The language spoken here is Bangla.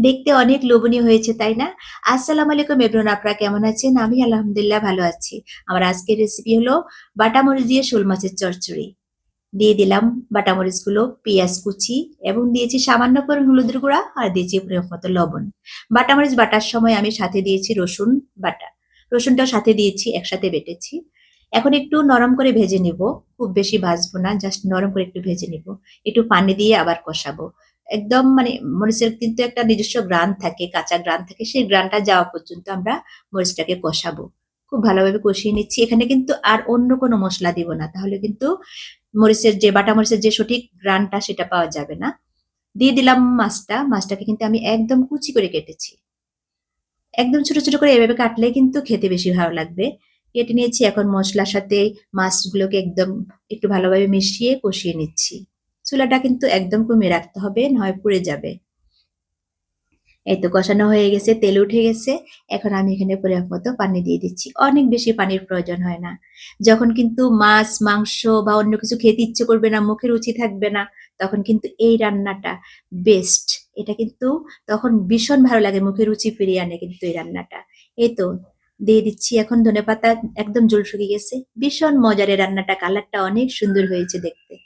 দেখতে অনেক লোভনীয় হয়েছে, তাই না? আসসালামু আলাইকুম এভরিওয়ান, আপনারা কেমন আছেন? আমি আলহামদুলিল্লাহ ভালো আছি। আমার আজকের রেসিপি হলো বাটা মরিচ দিয়ে শোল মাছের চচ্চড়ি। দিয়ে দিলাম বাটা মরিচগুলো, পেঁয়াজ কুচি এবং দিয়েছি সামান্য পরিমাণ হলুদের গুঁড়া আর দিয়েছি পরিমাণ মতো লবণ। বাটা মরিচ বাটার সময় আমি সাথে দিয়েছি রসুন বাটা। রসুনটাও সাথে দিয়েছি, একসাথে বেটেছি। এখন একটু নরম করে ভেজে নিব। খুব বেশি ভাজবো না, জাস্ট নরম করে একটু ভেজে নিব। একটু পানি দিয়ে আবার কষাবো। একদম মানে মরিচের কিন্তু একটা নিজস্ব ঘ্রাণ থাকে, কাঁচা ঘ্রাণ থাকে। সেই ঘ্রাণটা যাওয়া পর্যন্ত আমরা মরিচটাকে কষাবো। খুব ভালোভাবে কষিয়ে নিচ্ছি। এখানে কিন্তু আর অন্য কোনো মসলা দিব না। তাহলে কিন্তু মরিচের যে বাটা মরিচের যে সঠিক ঘ্রাণটা সেটা পাওয়া যাবে না। দিয়ে দিলাম মাছটা। মাছটাকে কিন্তু আমি একদম কুচি করে কেটেছি। একদম ছোট, ছোট করে এভাবে কাটলে কিন্তু খেতে বেশি ভালো লাগবে। কেটে নিয়েছি, এখন মসলার সাথে মাছগুলোকে একদম একটু ভালোভাবে মিশিয়ে কষিয়ে নিচ্ছি। চুলাটা কিন্তু একদম কমিয়ে রাখতে হবে, নয় পুড়ে যাবে। এই তো কষানো হয়ে গেছে, তেল উঠে গেছে। এখন আমি এখানে পরিমাণ মতো পানি দিয়ে দিচ্ছি। অনেক বেশি পানির প্রয়োজন হয় না। যখন কিন্তু মাছ, মাংস বা অন্য কিছু খেতে ইচ্ছে করবে না, মুখে রুচি থাকবে না, তখন কিন্তু এই রান্নাটা বেস্ট। এটা কিন্তু তখন ভীষণ ভালো লাগে, মুখে রুচি ফিরিয়ে আনে কিন্তু এই রান্নাটা। এই তো দিয়ে দিচ্ছি এখন ধনেপাতা, একদম জল শুকিয়ে গেছে। ভীষণ মজার এই রান্নাটা, কালারটা অনেক সুন্দর হয়েছে দেখতে।